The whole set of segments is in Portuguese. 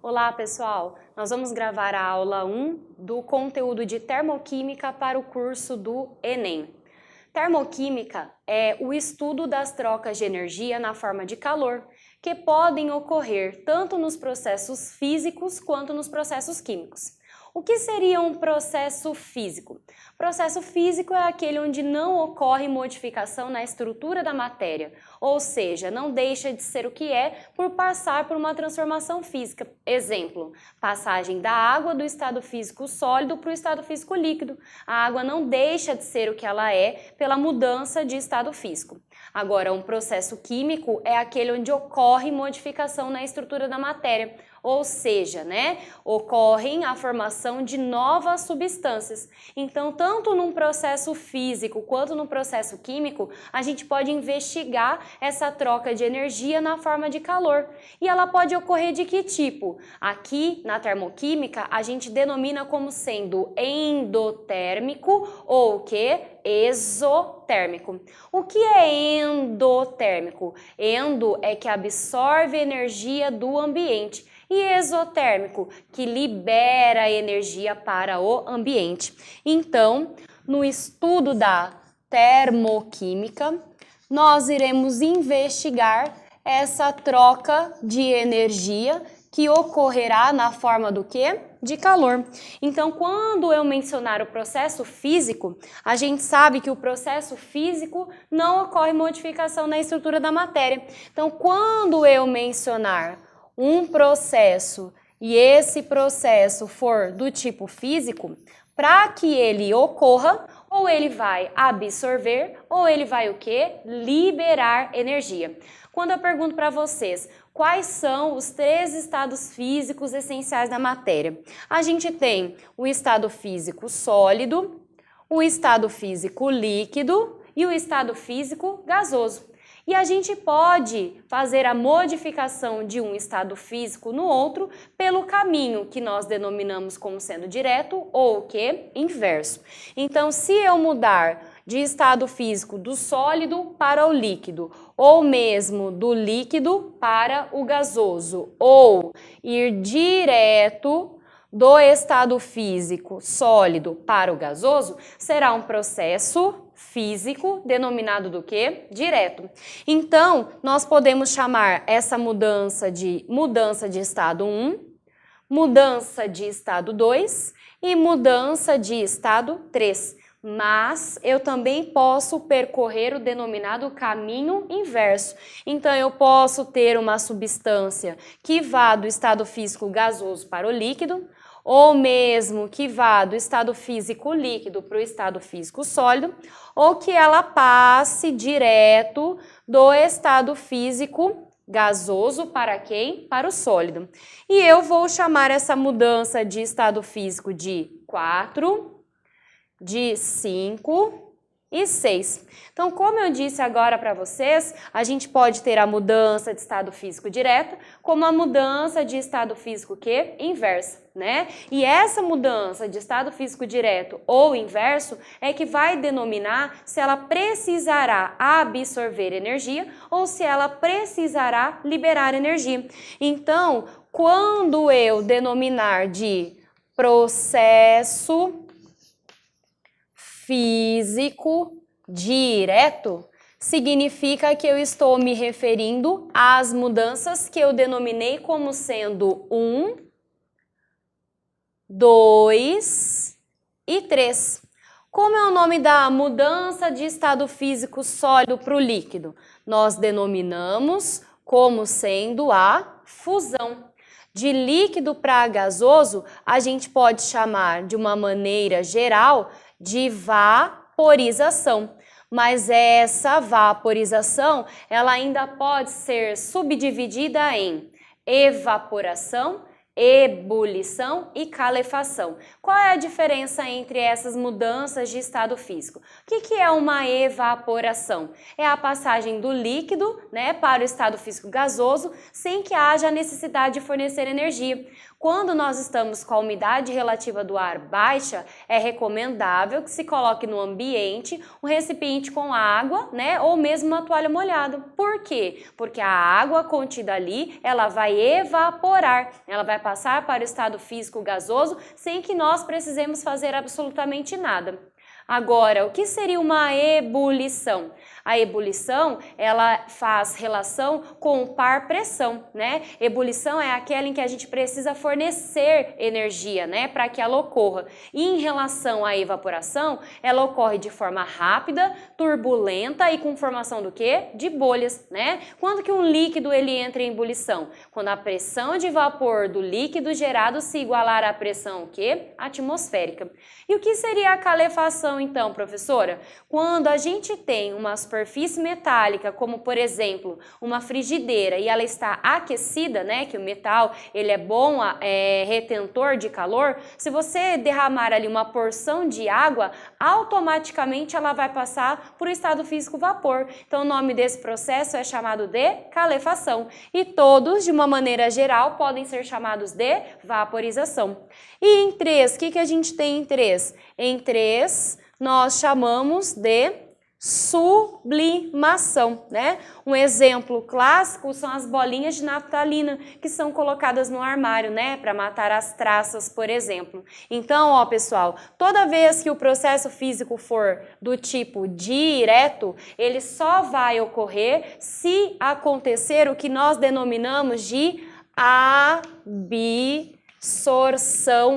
Olá, pessoal! Nós vamos gravar a aula 1 do conteúdo de Termoquímica para o curso do Enem. Termoquímica é o estudo das trocas de energia na forma de calor, que podem ocorrer tanto nos processos físicos quanto nos processos químicos. O que seria um processo físico? Processo físico é aquele onde não ocorre modificação na estrutura da matéria, ou seja, não deixa de ser o que é por passar por uma transformação física. Exemplo, passagem da água do estado físico sólido para o estado físico líquido. A água não deixa de ser o que ela é pela mudança de estado físico. Agora, um processo químico é aquele onde ocorre modificação na estrutura da matéria, ou seja, ocorre a formação de novas substâncias. Então, tanto num processo físico quanto no processo químico, a gente pode investigar essa troca de energia na forma de calor. E ela pode ocorrer de que tipo? Aqui, na termoquímica, a gente denomina como sendo endotérmico ou o quê? Exotérmico. O que é endotérmico? Endo é que absorve energia do ambiente. E exotérmico, que libera energia para o ambiente. Então, no estudo da termoquímica, nós iremos investigar essa troca de energia que ocorrerá na forma do quê? De calor. Então, quando eu mencionar o processo físico, a gente sabe que o processo físico não ocorre modificação na estrutura da matéria. Então, quando eu mencionar um processo e esse processo for do tipo físico, para que ele ocorra, ou ele vai absorver, ou ele vai o quê? Liberar energia. Quando eu pergunto para vocês quais são os 3 estados físicos essenciais da matéria, a gente tem o estado físico sólido, o estado físico líquido e o estado físico gasoso. E a gente pode fazer a modificação de um estado físico no outro pelo caminho que nós denominamos como sendo direto ou o que? Inverso. Então, se eu mudar de estado físico do sólido para o líquido, ou mesmo do líquido para o gasoso, ou ir direto do estado físico sólido para o gasoso, será um processo físico denominado do quê? Direto. Então, nós podemos chamar essa mudança de estado 1, mudança de estado 2 e mudança de estado 3. Mas eu também posso percorrer o denominado caminho inverso. Então, eu posso ter uma substância que vá do estado físico gasoso para o líquido, ou mesmo que vá do estado físico líquido para o estado físico sólido, ou que ela passe direto do estado físico gasoso para quem? Para o sólido. E eu vou chamar essa mudança de estado físico de 4, de 5 e 6. Então, como eu disse agora para vocês, a gente pode ter a mudança de estado físico direto, como a mudança de estado físico inversa, E essa mudança de estado físico direto ou inverso é que vai denominar se ela precisará absorver energia ou se ela precisará liberar energia. Então, quando eu denominar de processo físico direto, significa que eu estou me referindo às mudanças que eu denominei como sendo 1, 2 e 3. Como é o nome da mudança de estado físico sólido para o líquido? Nós denominamos como sendo a fusão. De líquido para gasoso, a gente pode chamar de uma maneira geral de vaporização, mas essa vaporização ela ainda pode ser subdividida em evaporação, ebulição e calefação. Qual é a diferença entre essas mudanças de estado físico? O que é uma evaporação? É a passagem do líquido, para o estado físico gasoso sem que haja necessidade de fornecer energia. Quando nós estamos com a umidade relativa do ar baixa, é recomendável que se coloque no ambiente um recipiente com água, né, ou mesmo uma toalha molhada. Por quê? Porque a água contida ali, ela vai evaporar, ela vai passar para o estado físico gasoso sem que nós precisemos fazer absolutamente nada. Agora, o que seria uma ebulição? A ebulição, ela faz relação com o par-pressão, né? Ebulição é aquela em que a gente precisa fornecer energia, né, para que ela ocorra. E em relação à evaporação, ela ocorre de forma rápida, turbulenta e com formação do quê? De bolhas, né? Quando que um líquido ele entra em ebulição? Quando a pressão de vapor do líquido gerado se igualar à pressão o quê? Atmosférica. E o que seria a calefação então, professora? Quando a gente tem uma superfície metálica, como por exemplo, uma frigideira e ela está aquecida, né, que o metal ele é bom retentor de calor, se você derramar ali uma porção de água, automaticamente ela vai passar por estado físico vapor. Então o nome desse processo é chamado de calefação e todos, de uma maneira geral, podem ser chamados de vaporização. E em 3, o que a gente tem em 3? Em 3, nós chamamos de sublimação, né? Um exemplo clássico são as bolinhas de naftalina que são colocadas no armário, né? Para matar as traças, por exemplo. Então, ó, pessoal, toda vez que o processo físico for do tipo direto, ele só vai ocorrer se acontecer o que nós denominamos de absorção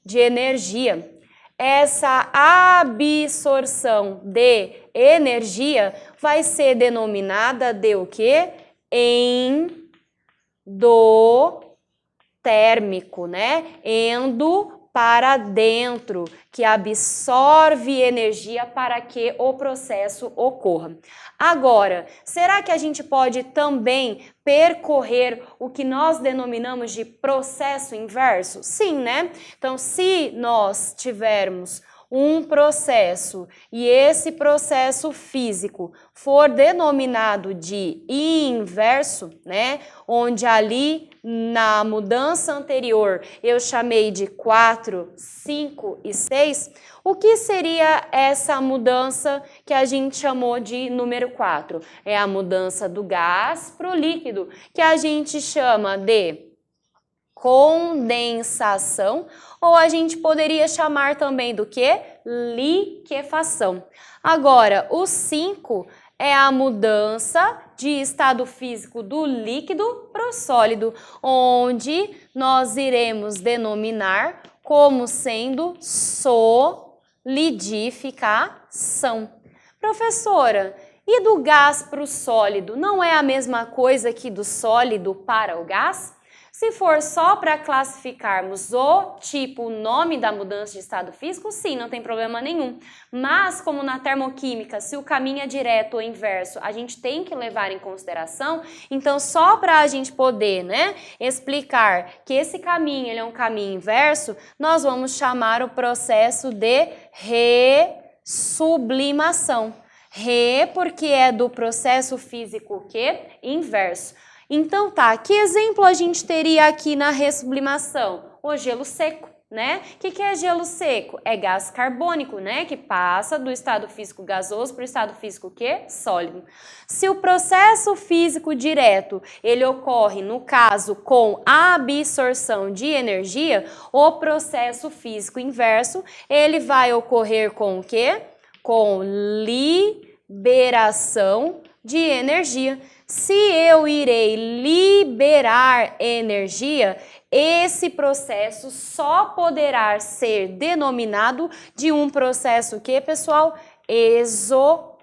de energia. Essa absorção de energia vai ser denominada de o quê? Endotérmico, né? Endo para dentro, que absorve energia para que o processo ocorra. Agora, será que a gente pode também percorrer o que nós denominamos de processo inverso? Sim, né? Então, se nós tivermos um processo e esse processo físico for denominado de inverso, né, onde ali na mudança anterior eu chamei de 4, 5 e 6, o que seria essa mudança que a gente chamou de número 4? É a mudança do gás para o líquido, que a gente chama de condensação, ou a gente poderia chamar também do que? Liquefação. Agora, o 5 é a mudança de estado físico do líquido para o sólido, onde nós iremos denominar como sendo solidificação. Professora, e do gás para o sólido, não é a mesma coisa que do sólido para o gás? Se for só para classificarmos o tipo, o nome da mudança de estado físico, sim, não tem problema nenhum. Mas, como na termoquímica, se o caminho é direto ou inverso, a gente tem que levar em consideração, então só para a gente poder, né, explicar que esse caminho ele é um caminho inverso, nós vamos chamar o processo de ressublimação. Porque é do processo físico que? Inverso. Então tá, que exemplo a gente teria aqui na ressublimação? O gelo seco, né? O que é gelo seco? É gás carbônico, né? Que passa do estado físico gasoso para o estado físico que? Sólido. Se o processo físico direto, ele ocorre, no caso, com a absorção de energia, o processo físico inverso, ele vai ocorrer com o quê? Com liberação de energia. Se eu irei liberar energia, esse processo só poderá ser denominado de um processo que, pessoal? Exotérmico.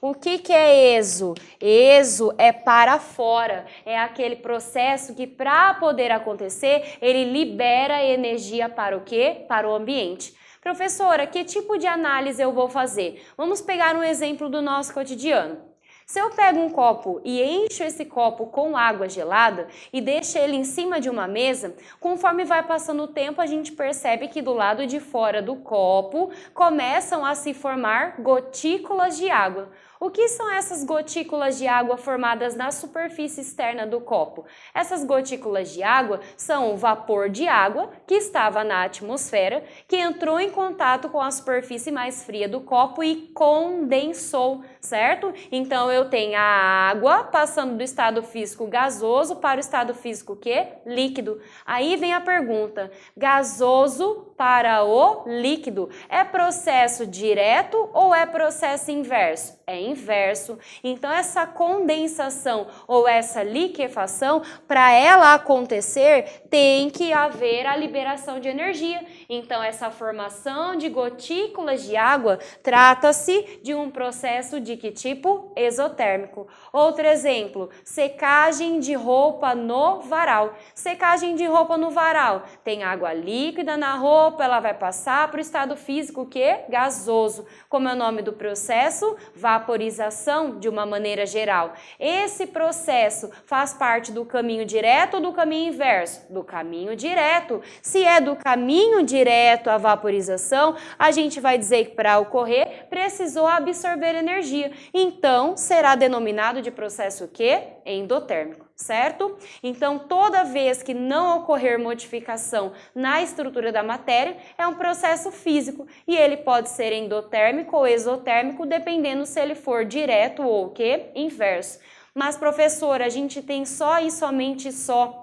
O que é exo? Exo é para fora, é aquele processo que para poder acontecer, ele libera energia para o quê? Para o ambiente. Professora, que tipo de análise eu vou fazer? Vamos pegar um exemplo do nosso cotidiano. Se eu pego um copo e encho esse copo com água gelada e deixo ele em cima de uma mesa, conforme vai passando o tempo, a gente percebe que do lado de fora do copo começam a se formar gotículas de água. O O que são essas gotículas de água formadas na superfície externa do copo? Essas gotículas de água são o vapor de água que estava na atmosfera, que entrou em contato com a superfície mais fria do copo e condensou, certo? Então eu tenho a água passando do estado físico gasoso para o estado físico que? Líquido. Aí vem a pergunta: gasoso para o líquido é processo direto ou é processo inverso? É inverso. Então essa condensação ou essa liquefação, para ela acontecer, tem que haver a liberação de energia. Então essa formação de gotículas de água trata-se de um processo de que tipo? Exotérmico. Outro exemplo, secagem de roupa no varal. Secagem de roupa no varal. Tem água líquida na roupa, ela vai passar para o estado físico que? Gasoso. Como é o nome do processo? Vaporização, de uma maneira geral. Esse processo faz parte do caminho direto ou do caminho inverso? Do caminho direto. Se é do caminho direto a vaporização, a gente vai dizer que para ocorrer precisou absorver energia. Então, será denominado de processo o quê? Endotérmico, certo? Então, toda vez que não ocorrer modificação na estrutura da matéria, é um processo físico e ele pode ser endotérmico ou exotérmico, dependendo se ele for direto ou o quê? Inverso. Mas, professora, a gente tem só e somente só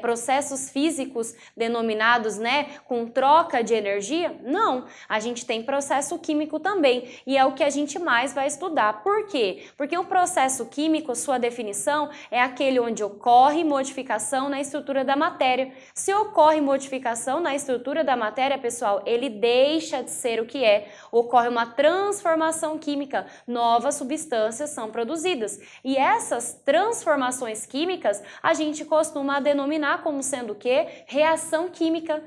processos físicos denominados, com troca de energia? Não, a gente tem processo químico também e é o que a gente mais vai estudar. Por quê? Porque um processo químico, sua definição, é aquele onde ocorre modificação na estrutura da matéria. Se ocorre modificação na estrutura da matéria, pessoal, ele deixa de ser o que é. Ocorre uma transformação química, novas substâncias são produzidas. E essas transformações químicas a gente costuma denominar como sendo o quê? Reação química,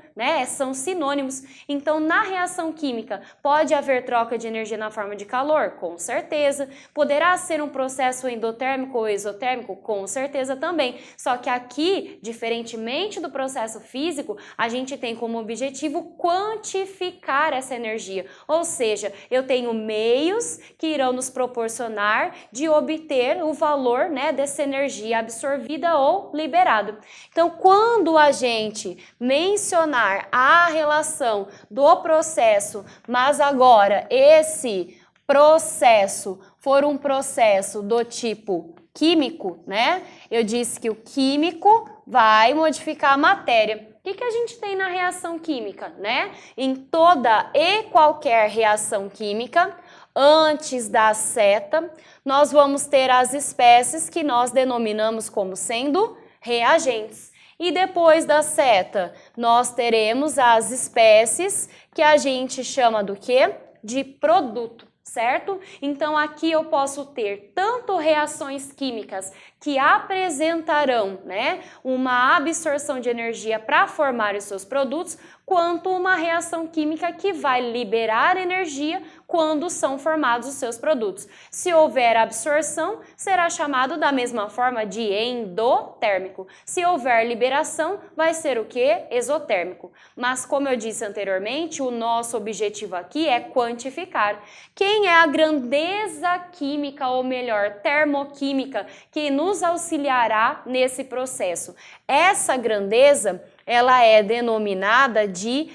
São sinônimos. Então, na reação química, pode haver troca de energia na forma de calor? Com certeza. Poderá ser um processo endotérmico ou exotérmico? Com certeza também. Só que aqui, diferentemente do processo físico, a gente tem como objetivo quantificar essa energia. Ou seja, eu tenho meios que irão nos proporcionar de obter o valor, dessa energia absorvida ou liberada. Então, quando a gente mencionar a relação do processo, mas agora esse processo for um processo do tipo químico, Eu disse que o químico vai modificar a matéria. O que a gente tem na reação química, Em toda e qualquer reação química, antes da seta, nós vamos ter as espécies que nós denominamos como sendo reagentes. E depois da seta, nós teremos as espécies que a gente chama do quê? De produto, certo? Então aqui eu posso ter tanto reações químicas que apresentarão, uma absorção de energia para formar os seus produtos, quanto uma reação química que vai liberar energia quando são formados os seus produtos. Se houver absorção, será chamado da mesma forma de endotérmico. Se houver liberação, vai ser o quê? Exotérmico. Mas como eu disse anteriormente, o nosso objetivo aqui é quantificar. Quem é a grandeza química, ou melhor, termoquímica, que nos auxiliará nesse processo? Essa grandeza, ela é denominada de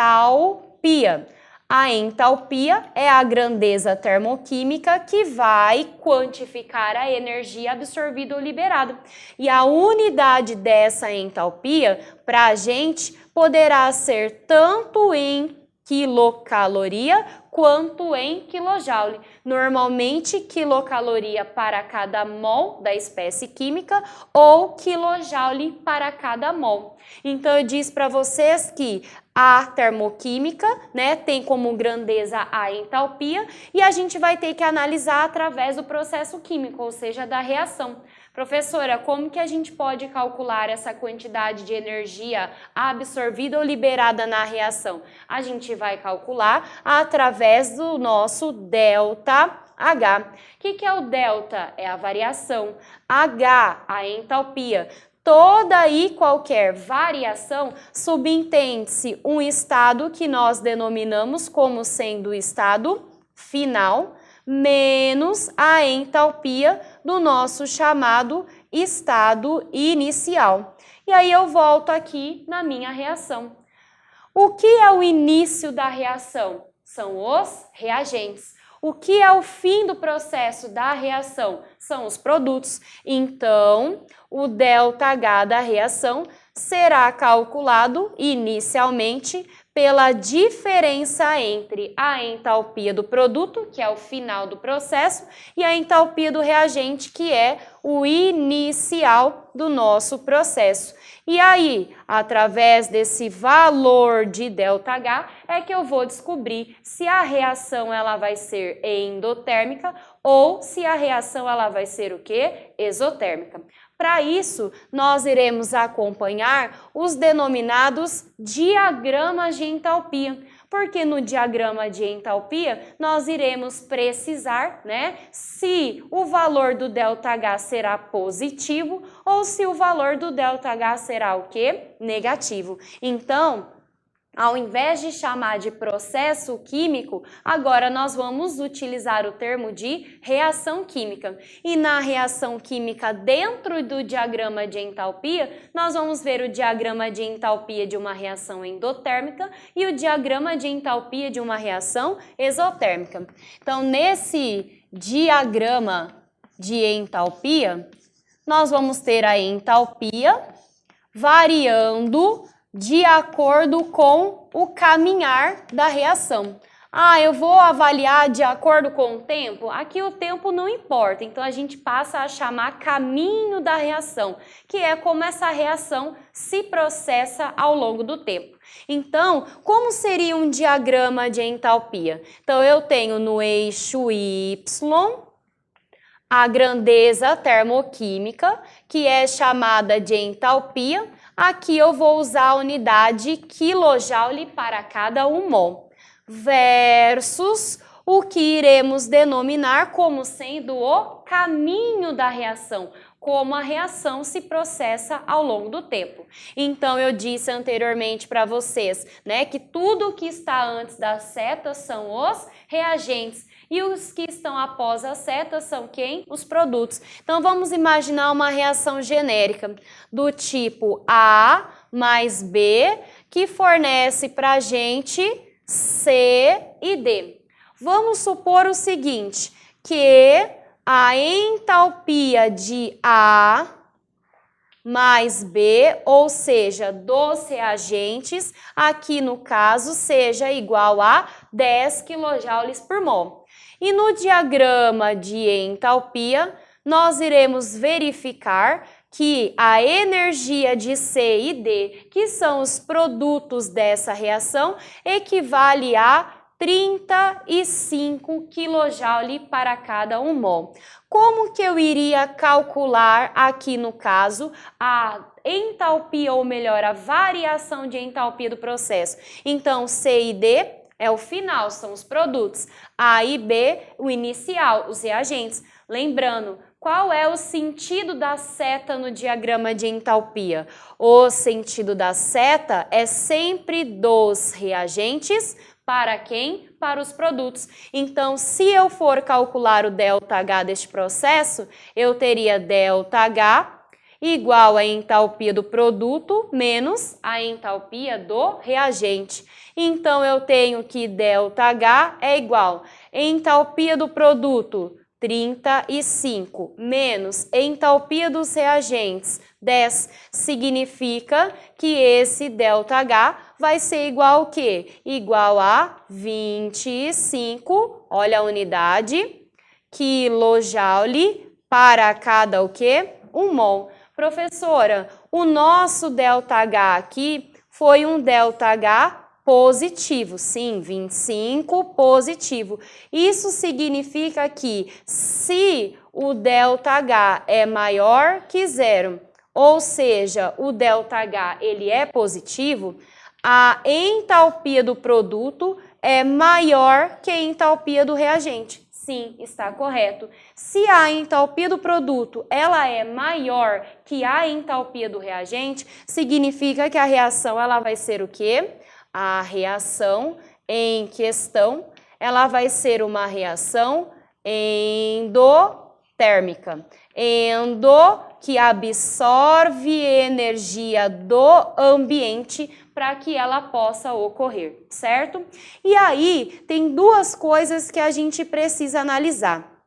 entalpia. A entalpia é a grandeza termoquímica que vai quantificar a energia absorvida ou liberada. E a unidade dessa entalpia, para a gente, poderá ser tanto em quilocaloria quanto em quilojoule. Normalmente, quilocaloria para cada mol da espécie química ou quilojoule para cada mol. Então, eu disse para vocês que a termoquímica, tem como grandeza a entalpia e a gente vai ter que analisar através do processo químico, ou seja, da reação. Professora, como que a gente pode calcular essa quantidade de energia absorvida ou liberada na reação? A gente vai calcular através do nosso ΔH. O que é o delta? É a variação. H, a entalpia. Toda e qualquer variação subentende-se um estado que nós denominamos como sendo o estado final, menos a entalpia do nosso chamado estado inicial. E aí eu volto aqui na minha reação. O que é o início da reação? São os reagentes. O que é o fim do processo da reação? São os produtos. Então, o ΔH da reação será calculado inicialmente pela diferença entre a entalpia do produto, que é o final do processo, e a entalpia do reagente, que é o inicial do nosso processo. E aí, através desse valor de ΔH, é que eu vou descobrir se a reação ela vai ser endotérmica ou se a reação ela vai ser o quê? Exotérmica. Para isso, nós iremos acompanhar os denominados diagramas de entalpia, porque no diagrama de entalpia nós iremos precisar, se o valor do ΔH será positivo ou se o valor do ΔH será o quê? Negativo. Então, ao invés de chamar de processo químico, agora nós vamos utilizar o termo de reação química. E na reação química, dentro do diagrama de entalpia, nós vamos ver o diagrama de entalpia de uma reação endotérmica e o diagrama de entalpia de uma reação exotérmica. Então, nesse diagrama de entalpia, nós vamos ter a entalpia variando de acordo com o caminhar da reação. Eu vou avaliar de acordo com o tempo? Aqui o tempo não importa, então a gente passa a chamar caminho da reação, que é como essa reação se processa ao longo do tempo. Então, como seria um diagrama de entalpia? Então, eu tenho no eixo Y a grandeza termoquímica, que é chamada de entalpia. Aqui eu vou usar a unidade quilojoule para cada 1 mol, versus o que iremos denominar como sendo o caminho da reação, como a reação se processa ao longo do tempo. Então, eu disse anteriormente para vocês, que tudo que está antes das setas são os reagentes. E os que estão após as setas são quem? Os produtos. Então, vamos imaginar uma reação genérica do tipo A mais B, que fornece para a gente C e D. Vamos supor o seguinte, que a entalpia de A mais B, ou seja, dos reagentes, aqui no caso, seja igual a 10 kJ por mol. E no diagrama de entalpia, nós iremos verificar que a energia de C e D, que são os produtos dessa reação, equivale a 35 kJ para cada 1 mol. Como que eu iria calcular aqui no caso a entalpia, ou melhor, a variação de entalpia do processo? Então, C e D é o final, são os produtos. A e B, o inicial, os reagentes. Lembrando, qual é o sentido da seta no diagrama de entalpia? O sentido da seta é sempre dos reagentes para quem? Para os produtos. Então, se eu for calcular o ΔH deste processo, eu teria ΔH igual a entalpia do produto menos a entalpia do reagente. Então, eu tenho que ΔH é igual a entalpia do produto, 35, menos entalpia dos reagentes, 10, significa que esse ΔH vai ser igual ao quê? Igual a 25, olha a unidade, quilojoule para cada o quê? 1 mol. Professora, o nosso ΔH aqui foi um ΔH positivo, sim, 25 positivo. Isso significa que se o ΔH é maior que 0, ou seja, o ΔH ele é positivo, a entalpia do produto é maior que a entalpia do reagente. Sim, está correto. Se a entalpia do produto ela é maior que a entalpia do reagente, significa que a reação ela vai ser o quê? A reação em questão, ela vai ser uma reação endotérmica. Endo, que absorve energia do ambiente para que ela possa ocorrer, certo? E aí, tem duas coisas que a gente precisa analisar.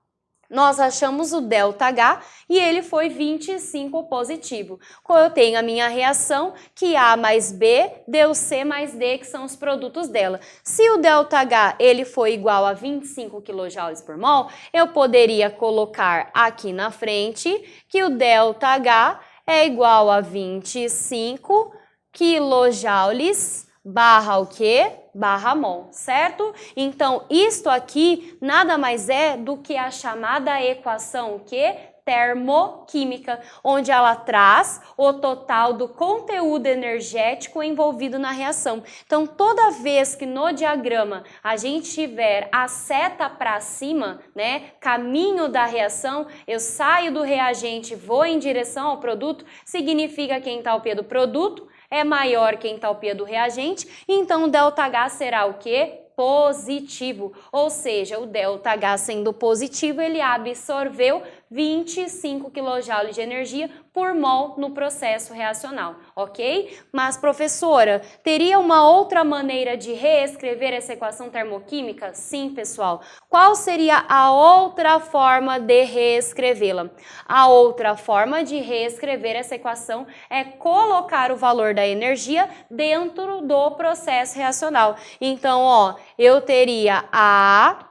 Nós achamos o ΔH e ele foi 25 positivo. Eu tenho a minha reação que A mais B deu C mais D, que são os produtos dela. Se o ΔH ele foi igual a 25 kJ por mol, eu poderia colocar aqui na frente que o ΔH é igual a 25 kJ barra o quê? Barra mol, certo? Então, isto aqui nada mais é do que a chamada equação o quê? Termoquímica, onde ela traz o total do conteúdo energético envolvido na reação. Então, toda vez que no diagrama a gente tiver a seta para cima, né, caminho da reação, eu saio do reagente, vou em direção ao produto, significa que a entalpia do produto é maior que a entalpia do reagente, então o ΔH será o quê? Positivo, ou seja, o ΔH sendo positivo, ele absorveu 25 kJ de energia por mol no processo reacional, ok? Mas, professora, teria uma outra maneira de reescrever essa equação termoquímica? Sim, pessoal. Qual seria a outra forma de reescrevê-la? A outra forma de reescrever essa equação é colocar o valor da energia dentro do processo reacional. Então, ó, eu teria A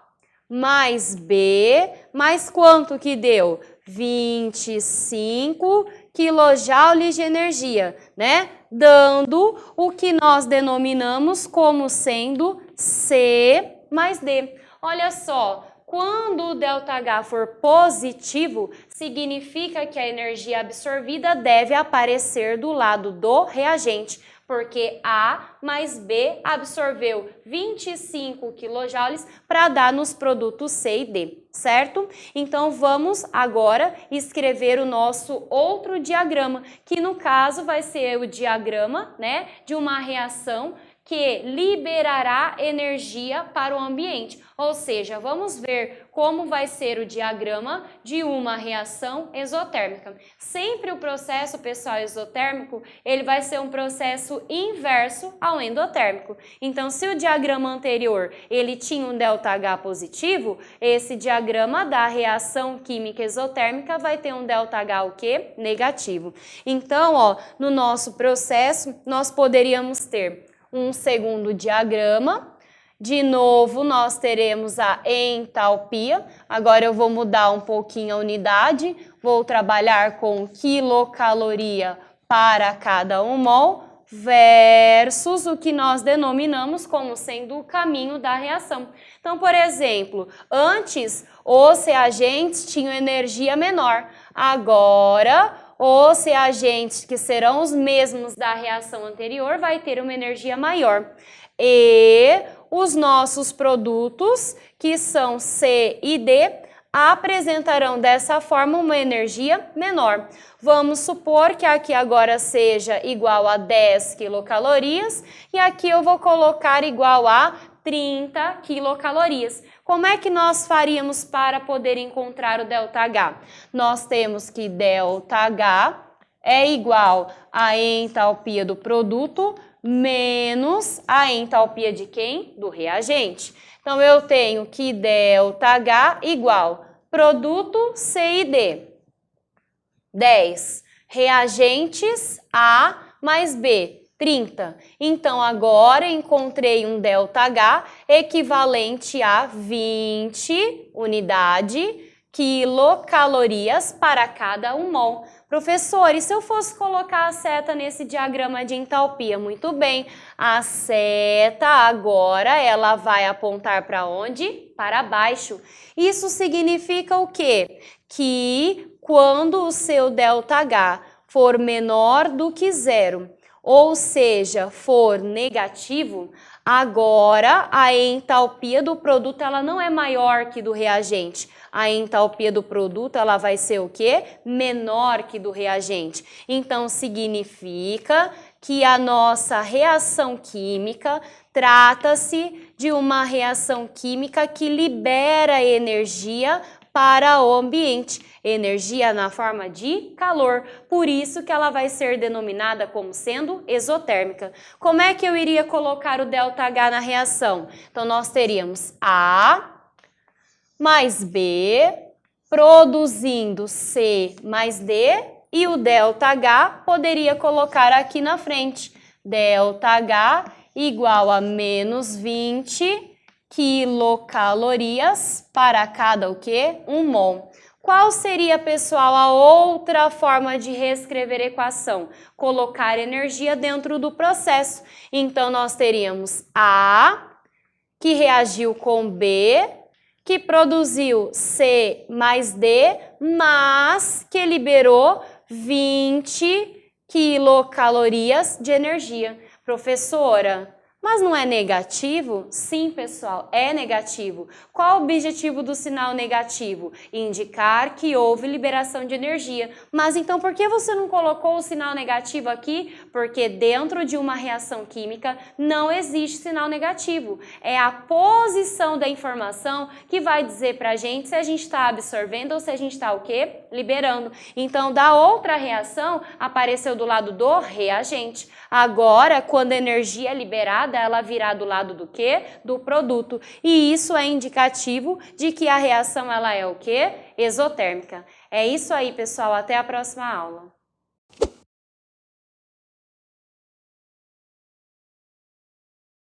mais B, mais quanto que deu? 25 kJ de energia, né? Dando o que nós denominamos como sendo C mais D. Olha só, quando o ΔH for positivo, significa que a energia absorvida deve aparecer do lado do reagente, porque A mais B absorveu 25 kJ para dar nos produtos C e D, certo? Então, vamos agora escrever o nosso outro diagrama, que no caso vai ser o diagrama, né, de uma reação que liberará energia para o ambiente. Ou seja, vamos ver como vai ser o diagrama de uma reação exotérmica. Sempre o processo, pessoal, exotérmico, ele vai ser um processo inverso ao endotérmico. Então, se o diagrama anterior ele tinha um ΔH positivo, esse diagrama da reação química exotérmica vai ter um ΔH o quê? Negativo. Então, ó, no nosso processo, nós poderíamos ter um segundo diagrama. De novo, nós teremos a entalpia. Agora eu vou mudar um pouquinho a unidade. Vou trabalhar com quilocaloria para cada 1 mol versus o que nós denominamos como sendo o caminho da reação. Então, por exemplo, antes os reagentes tinham energia menor. Agora, os reagentes que serão os mesmos da reação anterior vai ter uma energia maior. E os nossos produtos, que são C e D, apresentarão dessa forma uma energia menor. Vamos supor que aqui agora seja igual a 10 quilocalorias e aqui eu vou colocar igual a 30 quilocalorias. Como é que nós faríamos para poder encontrar o ΔH? Nós temos que ΔH é igual à entalpia do produto menos a entalpia de quem? Do reagente. Então, eu tenho que ΔH igual produto C e D. 10. Reagentes A mais B. 30. Então, agora encontrei um ΔH equivalente a 20 unidade quilocalorias para cada 1 mol. Professor, e se eu fosse colocar a seta nesse diagrama de entalpia? Muito bem, a seta agora ela vai apontar para onde? Para baixo. Isso significa o quê? Que quando o seu ΔH for menor do que 0, ou seja, for negativo, agora a entalpia do produto ela não é maior que do reagente. A entalpia do produto ela vai ser o quê? Menor que do reagente. Então, significa que a nossa reação química trata-se de uma reação química que libera energia para o ambiente, energia na forma de calor, por isso que ela vai ser denominada como sendo exotérmica. Como é que eu iria colocar o ΔH na reação? Então, nós teríamos A mais B produzindo C mais D e o ΔH poderia colocar aqui na frente, ΔH igual a menos 20 quilocalorias para cada o quê? 1 mol. Qual seria, pessoal, a outra forma de reescrever a equação? Colocar energia dentro do processo. Então, nós teríamos A, que reagiu com B, que produziu C mais D, mas que liberou 20 quilocalorias de energia. Professora, mas não é negativo? Sim, pessoal, é negativo. Qual o objetivo do sinal negativo? Indicar que houve liberação de energia. Mas então por que você não colocou o sinal negativo aqui? Porque dentro de uma reação química não existe sinal negativo. É a posição da informação que vai dizer pra gente se a gente está absorvendo ou se a gente está o quê? Liberando. Então, da outra reação, apareceu do lado do reagente. Agora, quando a energia é liberada, ela virá do lado do quê? Do produto. E isso é indicativo de que a reação ela é o quê? Exotérmica. É isso aí, pessoal. Até a próxima aula.